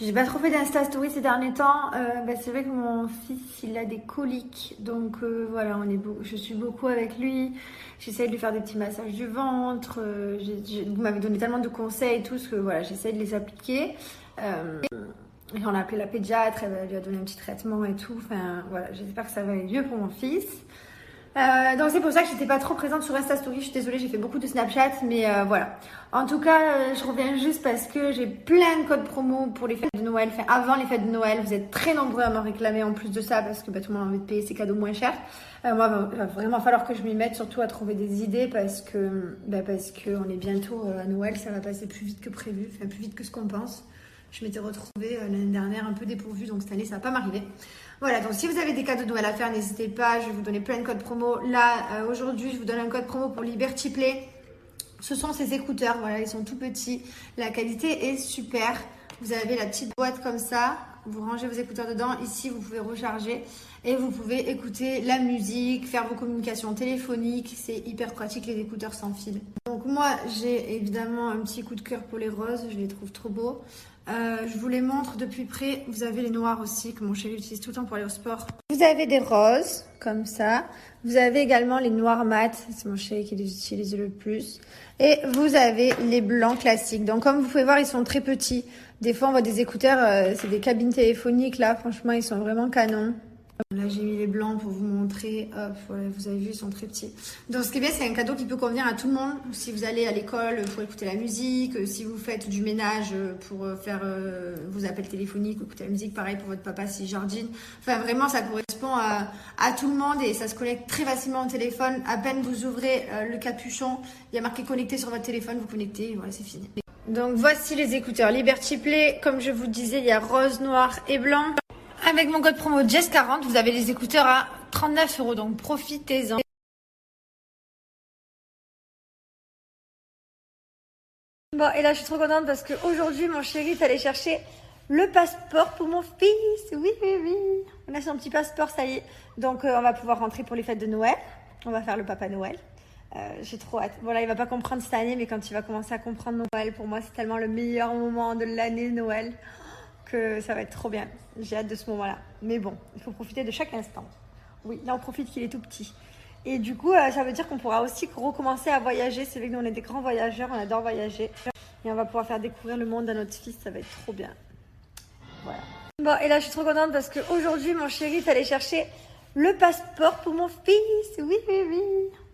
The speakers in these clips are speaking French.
J'ai pas trop fait d'Insta Story ces derniers temps. C'est vrai que mon fils il a des coliques, donc voilà, je suis beaucoup avec lui. J'essaie de lui faire des petits massages du ventre. Vous m'avez donné tellement de conseils et tout, que voilà, j'essaie de les appliquer. Et on a appelé la pédiatre, elle lui a donné un petit traitement et tout. Enfin voilà, j'espère que ça va aller mieux pour mon fils. Donc c'est pour ça que j'étais pas trop présente sur Insta Story. Je suis désolée, j'ai fait beaucoup de Snapchat, mais voilà. En tout cas, je reviens juste parce que j'ai plein de codes promo pour les fêtes de Noël. Enfin, avant les fêtes de Noël, vous êtes très nombreux à me réclamer en plus de ça parce que tout le monde a envie de payer ses cadeaux moins chers. Moi, il va vraiment falloir que je m'y mette, surtout à trouver des idées parce que on est bientôt à Noël, ça va passer plus vite que prévu, enfin plus vite que ce qu'on pense. Je m'étais retrouvée l'année dernière un peu dépourvue, donc cette année ça va pas m'arriver. Voilà, donc si vous avez des cadeaux de Noël à faire, n'hésitez pas, je vais vous donner plein de codes promo. Là, aujourd'hui, je vous donne un code promo pour Liberty Play. Ce sont ces écouteurs, voilà, ils sont tout petits. La qualité est super. Vous avez la petite boîte comme ça, vous rangez vos écouteurs dedans. Ici, vous pouvez recharger et vous pouvez écouter la musique, faire vos communications téléphoniques. C'est hyper pratique, les écouteurs sans fil. Donc moi, j'ai évidemment un petit coup de cœur pour les roses, je les trouve trop beaux. Je vous les montre depuis près. Vous avez les noirs aussi que mon chéri utilise tout le temps pour aller au sport. Vous avez des roses comme ça. Vous avez également les noirs mat. C'est mon chéri qui les utilise le plus. Et vous avez les blancs classiques. Donc comme vous pouvez voir, ils sont très petits. Des fois, on voit des écouteurs, c'est des cabines téléphoniques. Là, franchement, ils sont vraiment canons. Là, j'ai mis les blancs pour vous montrer. Hop, voilà, vous avez vu, ils sont très petits. Donc, ce qui est bien, c'est un cadeau qui peut convenir à tout le monde. Si vous allez à l'école pour écouter la musique, si vous faites du ménage pour faire vos appels téléphoniques, écouter la musique, pareil pour votre papa s'il jardine. Enfin, vraiment, ça correspond à tout le monde et ça se connecte très facilement au téléphone. À peine vous ouvrez le capuchon, il y a marqué connecté sur votre téléphone, vous connectez et voilà, c'est fini. Donc, voici les écouteurs Liberty Play. Comme je vous disais, il y a rose, noir et blanc. Avec mon code promo Jess40, vous avez les écouteurs à 39 €, donc profitez-en. Bon, et là, je suis trop contente parce qu'aujourd'hui, mon chéri est allé chercher le passeport pour mon fils. Oui, oui, oui. On a son petit passeport, ça y est. Donc, on va pouvoir rentrer pour les fêtes de Noël. On va faire le Papa Noël. J'ai trop hâte. Voilà, il va pas comprendre cette année, mais quand il va commencer à comprendre Noël, pour moi, c'est tellement le meilleur moment de l'année Noël. Que ça va être trop bien. J'ai hâte de ce moment-là. Mais bon, il faut profiter de chaque instant. Oui, là on profite qu'il est tout petit. Et du coup, ça veut dire qu'on pourra aussi recommencer à voyager. C'est vrai que nous on est des grands voyageurs, on adore voyager. Et on va pouvoir faire découvrir le monde à notre fils, ça va être trop bien. Voilà. Bon, et là je suis trop contente parce qu'aujourd'hui mon chéri est allé chercher le passeport pour mon fils. Oui, oui, oui.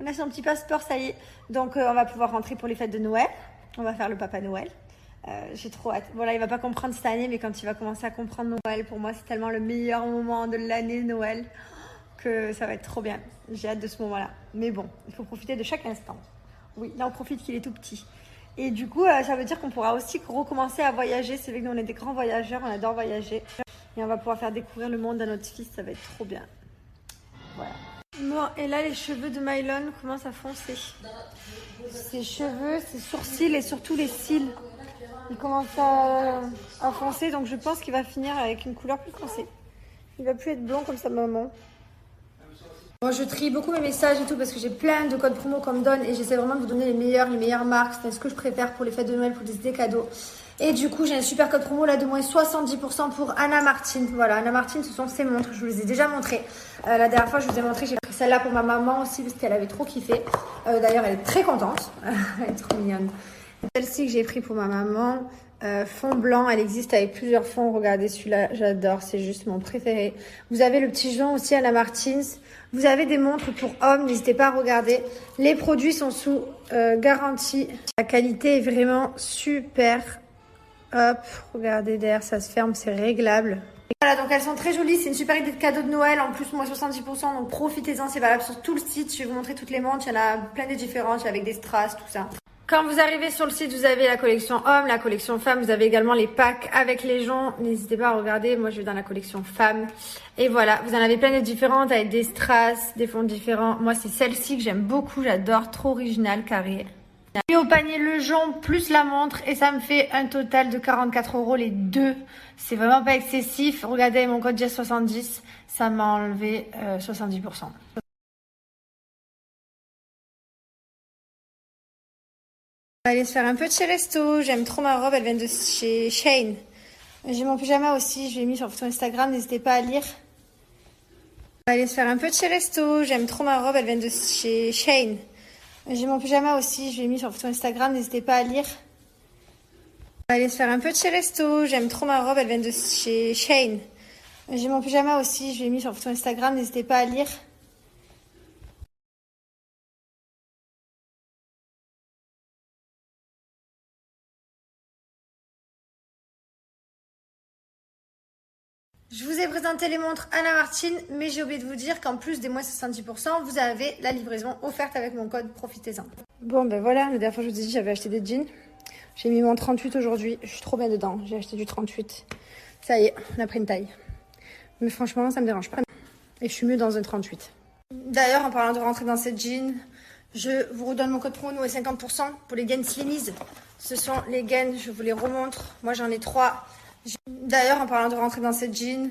On a son petit passeport, ça y est. Donc on va pouvoir rentrer pour les fêtes de Noël. On va faire le Papa Noël. J'ai trop hâte. Voilà, il va pas comprendre cette année, mais quand il va commencer à comprendre Noël, pour moi, c'est tellement le meilleur moment de l'année Noël que ça va être trop bien. J'ai hâte de ce moment-là. Mais bon, il faut profiter de chaque instant. Oui, là on profite qu'il est tout petit. Et du coup, ça veut dire qu'on pourra aussi recommencer à voyager. C'est vrai que nous on est des grands voyageurs, on adore voyager. Et on va pouvoir faire découvrir le monde à notre fils, ça va être trop bien. Voilà. Bon, et là les cheveux de Mylon commencent à foncer. Ses cheveux, ses sourcils et surtout les cils. Il commence à foncer, donc je pense qu'il va finir avec une couleur plus foncée. Il va plus être blanc comme sa maman. Bon, je trie beaucoup mes messages et tout parce que j'ai plein de codes promo qu'on me donne et j'essaie vraiment de vous donner les meilleures marques. C'est ce que je préfère pour les fêtes de Noël, pour des cadeaux. Et du coup, j'ai un super code promo là de moins 70% pour Anna Martin. Voilà, Anna Martin, ce sont ses montres. Je vous les ai déjà montrées. La dernière fois, je vous ai montré, j'ai pris celle-là pour ma maman aussi parce qu'elle avait trop kiffé. D'ailleurs, elle est très contente. Elle est trop mignonne. Celle-ci que j'ai pris pour ma maman, fond blanc, elle existe avec plusieurs fonds. Regardez celui-là, j'adore, c'est juste mon préféré. Vous avez le petit Jean aussi, Anna Martins. Vous avez des montres pour hommes, n'hésitez pas à regarder. Les produits sont sous garantie. La qualité est vraiment super. Hop, regardez derrière, ça se ferme, c'est réglable. Voilà, donc elles sont très jolies, c'est une super idée de cadeau de Noël, en plus moins 70%, donc profitez-en, c'est valable sur tout le site. Je vais vous montrer toutes les montres, il y en a plein de différentes, avec des strass, tout ça. Quand vous arrivez sur le site, vous avez la collection homme, la collection femme. Vous avez également les packs avec les gens. N'hésitez pas à regarder. Moi, je vais dans la collection femme. Et voilà, vous en avez plein de différentes avec des strass, des fonds différents. Moi, c'est celle-ci que j'aime beaucoup. J'adore. Trop original, carré. Et au panier le jonc plus la montre et ça me fait un total de 44 € les deux. C'est vraiment pas excessif. Regardez mon code Jess70, ça m'a enlevé 70%. On va aller se faire un petit resto. J'aime trop ma robe, elle vient de chez Shein. J'ai mon pyjama aussi, je l'ai mis sur photo Instagram, n'hésitez pas à lire. On va aller se faire un petit resto, j'aime trop ma robe, elle vient de chez Shein. J'ai mon pyjama aussi, je l'ai mis sur photo Instagram, n'hésitez pas à lire. On va aller se faire un petit resto, j'aime trop ma robe, elle vient de chez Shein. J'ai mon pyjama aussi, je l'ai mis sur photo Instagram, n'hésitez pas à lire. Je vous ai présenté les montres Anna Martin, mais j'ai oublié de vous dire qu'en plus des moins 70%, vous avez la livraison offerte avec mon code, profitez-en. Bon ben voilà, la dernière fois je vous ai dit j'avais acheté des jeans. J'ai mis mon 38 aujourd'hui, je suis trop bien dedans, j'ai acheté du 38. Ça y est, on a pris une taille. Mais franchement, ça me dérange pas. Et je suis mieux dans un 38. D'ailleurs, en parlant de rentrer dans ces jeans, je vous redonne mon code promo, nous, est 50% pour les gaines Slimmies. Ce sont les gaines, je vous les remontre. Moi, j'en ai 3. D'ailleurs, en parlant de rentrer dans cette jean,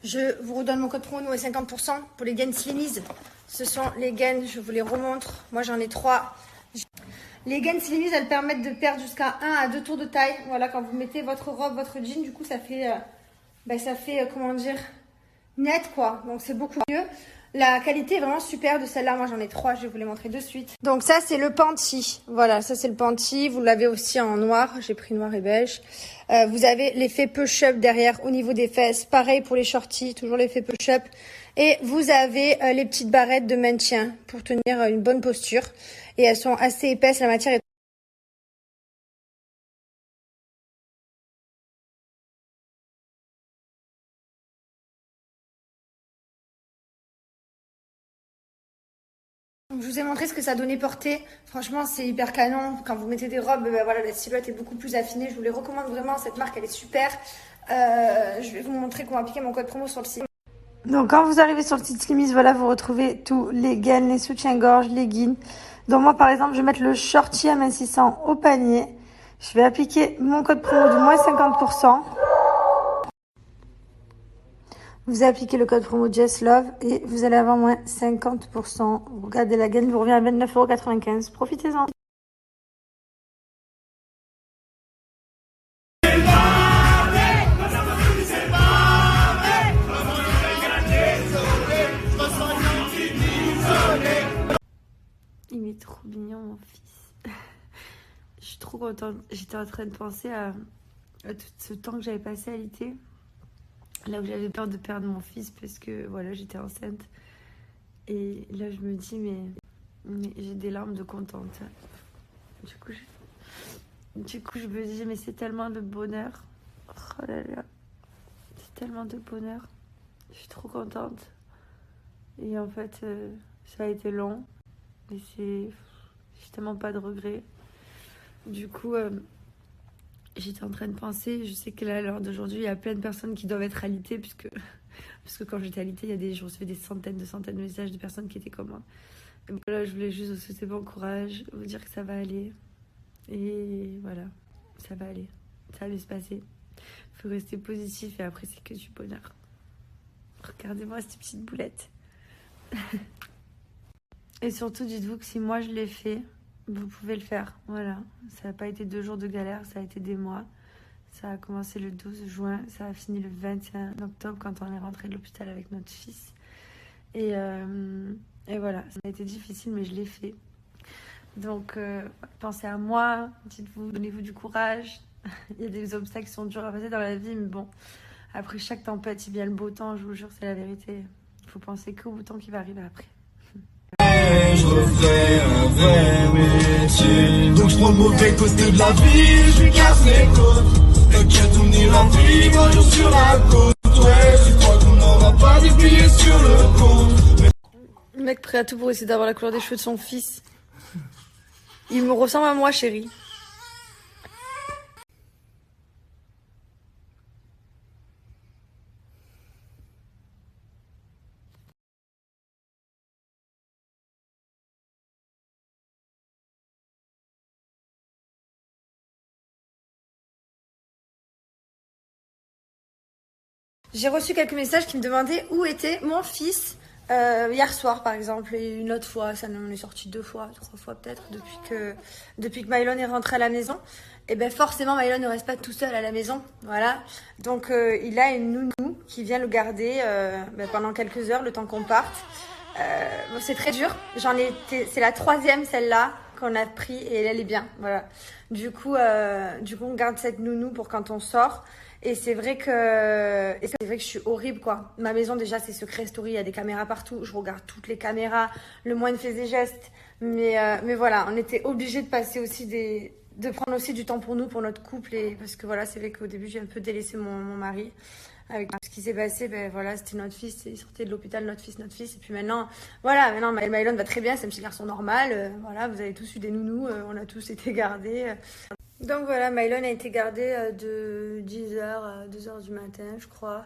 je vous redonne mon code promo, nous, est 50% pour les gaines Slimmies. Ce sont les gaines, je vous les remontre. Moi, j'en ai 3. Les gaines Slimmies, elles permettent de perdre jusqu'à 1 à 2 tours de taille. Voilà, quand vous mettez votre robe, votre jean, du coup, ça fait, comment dire, net, quoi. Donc, c'est beaucoup mieux. La qualité est vraiment super de celle-là. Moi, j'en ai 3. Je vais vous les montrer de suite. Donc, ça, c'est le panty. Voilà, ça, c'est le panty. Vous l'avez aussi en noir. J'ai pris noir et beige. Vous avez l'effet push-up derrière au niveau des fesses. Pareil pour les shorties. Toujours l'effet push-up. Et vous avez les petites barrettes de maintien pour tenir une bonne posture. Et elles sont assez épaisses. La matière est... Donc, je vous ai montré ce que ça donnait portée. Franchement, c'est hyper canon. Quand vous mettez des robes, ben voilà, la silhouette est beaucoup plus affinée. Je vous les recommande vraiment. Cette marque, elle est super. Je vais vous montrer comment appliquer mon code promo sur le site. Donc, quand vous arrivez sur le site Slimmies, voilà, vous retrouvez tous les gaines, les soutiens-gorge, les leggings. Donc, moi, par exemple, je vais mettre le shorty amincissant au panier. Je vais appliquer mon code promo de moins 50%. Vous appliquez le code promo JessLove et vous allez avoir moins 50%. Vous regardez la gaine, vous revient à 29,95 €. Profitez-en. Il est trop mignon, mon fils. Je suis trop contente. J'étais en train de penser à tout ce temps que j'avais passé à l'été. Là où j'avais peur de perdre mon fils parce que voilà, j'étais enceinte. Et là, je me dis, mais j'ai des larmes de contente. Du coup, je me dis, mais c'est tellement de bonheur. Oh là là. C'est tellement de bonheur. Je suis trop contente. Et en fait, ça a été long. Et j'ai tellement pas de regrets. Du coup, j'étais en train de penser, je sais que là, à l'heure d'aujourd'hui, il y a plein de personnes qui doivent être alitées, parce que quand j'étais alitée, je recevais des centaines de messages de personnes qui étaient comme moi. Et bon, là, je voulais juste vous souhaiter bon courage, vous dire que ça va aller. Et voilà, ça va aller. Ça va bien se passer. Il faut rester positif et après, c'est que du bonheur. Regardez-moi ces petites boulettes. Et surtout, dites-vous que si moi je l'ai fait, vous pouvez le faire. Voilà. Ça n'a pas été 2 jours de galère, ça a été des mois. Ça a commencé le 12 juin, ça a fini le 21 octobre quand on est rentré de l'hôpital avec notre fils. Et voilà, ça a été difficile, mais je l'ai fait. Donc, pensez à moi, dites-vous, donnez-vous du courage. Il y a des obstacles qui sont durs à passer dans la vie, mais bon, après chaque tempête, il vient le beau temps, je vous jure, c'est la vérité. Il faut penser qu'au beau temps qui va arriver après. Je refais un vrai métier. Donc je prends le mauvais côté de la vie, je lui casse les côtes. T'inquiète, on ira vivre un jour sur la côte. Ouais, tu crois qu'on n'aura pas des billets sur le compte. Le mec prêt à tout pour essayer d'avoir la couleur des cheveux de son fils. Il me ressemble à moi, chérie. J'ai reçu quelques messages qui me demandaient où était mon fils. Hier soir par exemple et une autre fois, ça en est sorti 2 fois, 3 fois peut-être depuis que Mylon est rentré à la maison. Et ben forcément Mylon ne reste pas tout seul à la maison, voilà. Donc il a une nounou qui vient le garder pendant quelques heures, le temps qu'on parte. Bon, c'est très dur. C'est la 3e celle-là qu'on a pris et elle est bien, voilà. Du coup on garde cette nounou pour quand on sort. Et c'est vrai que je suis horrible quoi. Ma maison déjà c'est secret story, il y a des caméras partout. Je regarde toutes les caméras. Le moine fait des gestes, mais voilà, on était obligés de passer aussi de prendre aussi du temps pour nous, pour notre couple et parce que voilà, c'est vrai qu'au début j'ai un peu délaissé mon mari avec ce qui s'est passé. Ben voilà, c'était notre fils, il sortait de l'hôpital, notre fils et puis maintenant Mylon va très bien, c'est un petit garçon normal. Voilà, vous avez tous eu des nounous, on a tous été gardés. Donc voilà, Mylon a été gardé de 10h à 2h du matin, je crois.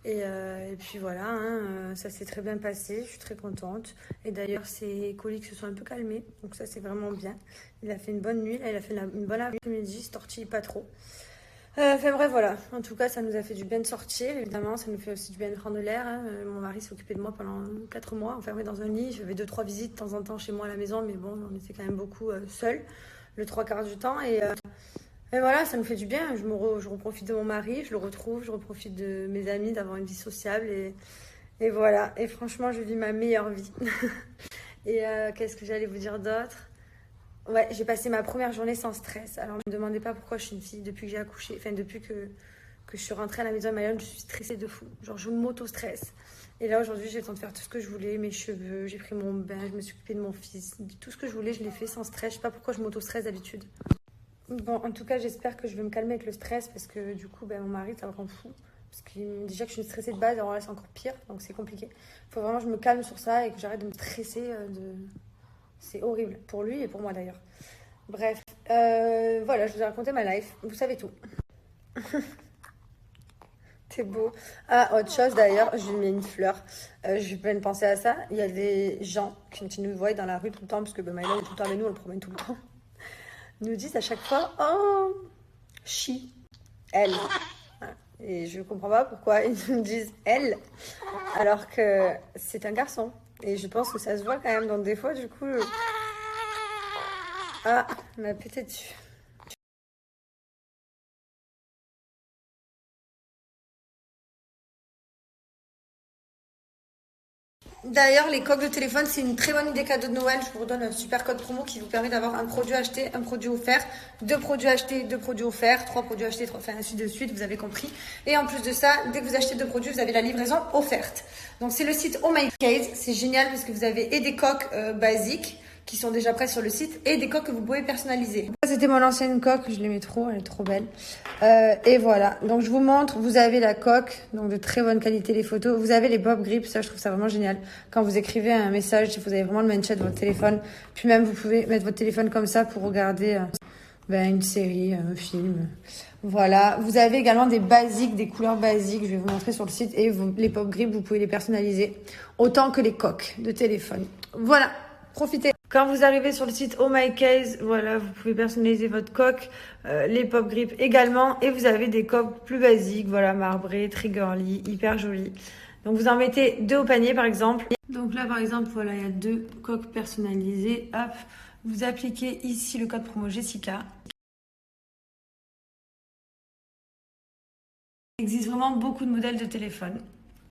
Et puis voilà, ça s'est très bien passé, je suis très contente. Et d'ailleurs, ses coliques se sont un peu calmées, donc ça c'est vraiment bien. Il a fait une bonne nuit, là, il a fait une bonne après-midi, il se tortille pas trop. Enfin bref, voilà. En tout cas, ça nous a fait du bien de sortir. Évidemment, ça nous fait aussi du bien de prendre l'air. Mon mari s'est occupé de moi pendant 4 mois, enfermé dans un lit. Je faisais 2-3 visites de temps en temps chez moi à la maison, mais bon, on était quand même beaucoup seuls, le 3/4 du temps. Et voilà, ça nous fait du bien. Je reprofite de mon mari, je le retrouve, je reprofite de mes amis, d'avoir une vie sociable. Et voilà. Et franchement, je vis ma meilleure vie. Et qu'est-ce que j'allais vous dire d'autre? Ouais, j'ai passé ma première journée sans stress. Alors, ne me demandez pas pourquoi je suis une fille depuis que j'ai accouché. Enfin, depuis que je suis rentrée à la maison de Mylon, je suis stressée de fou. Genre, je m'auto-stresse. Et là, aujourd'hui, j'ai le temps de faire tout ce que je voulais. Mes cheveux, j'ai pris mon bain, je me suis occupée de mon fils. Tout ce que je voulais, je l'ai fait sans stress. Je sais pas pourquoi je m'auto-stresse d'habitude. Bon, en tout cas, j'espère que je vais me calmer avec le stress parce que du coup, mon mari, ça le rend fou. Parce que déjà que je suis stressée de base, alors là, c'est encore pire. Donc, c'est compliqué. Il faut vraiment que je me calme sur ça et que j'arrête de me stresser. C'est horrible pour lui et pour moi d'ailleurs. Bref, voilà, je vous ai raconté ma life. Vous savez tout. C'est beau. Ah, autre chose d'ailleurs, je lui mets une fleur. Je viens de penser à ça. Il y a des gens qui nous voient dans la rue tout le temps, parce que Mylon est tout le temps avec nous, on le promène tout le temps. Ils nous disent à chaque fois, oh, she, elle. Et je ne comprends pas pourquoi ils nous disent elle, alors que c'est un garçon. Et je pense que ça se voit quand même. Donc des fois, du coup... Ah, on m'a pété dessus. D'ailleurs, les coques de téléphone, c'est une très bonne idée cadeau de Noël. Je vous redonne un super code promo qui vous permet d'avoir un produit acheté, un produit offert, 2 produits achetés, 2 produits offerts, 3 produits achetés, 3, enfin ainsi de suite, vous avez compris. Et en plus de ça, dès que vous achetez 2 produits, vous avez la livraison offerte. Donc c'est le site Oh My Case, c'est génial parce que vous avez et des coques basiques qui sont déjà prêtes sur le site et des coques que vous pouvez personnaliser. C'était mon ancienne coque, je l'aimais trop, elle est trop belle. Et voilà, donc je vous montre, vous avez la coque, donc de très bonne qualité les photos. Vous avez les pop grips, ça je trouve ça vraiment génial. Quand vous écrivez un message, si vous avez vraiment le maintien de votre téléphone, puis même vous pouvez mettre votre téléphone comme ça pour regarder une série, un film. Voilà, vous avez également des basiques, des couleurs basiques, je vais vous montrer sur le site. Et les pop grips, vous pouvez les personnaliser autant que les coques de téléphone. Voilà, profitez. Quand vous arrivez sur le site Oh My Case, voilà, vous pouvez personnaliser votre coque, les pop grips également, et vous avez des coques plus basiques, voilà, marbrées, très girly, hyper jolies. Donc vous en mettez 2 au panier par exemple. Donc là par exemple, voilà, il y a 2 coques personnalisées. Hop, vous appliquez ici le code promo Jessica. Il existe vraiment beaucoup de modèles de téléphone.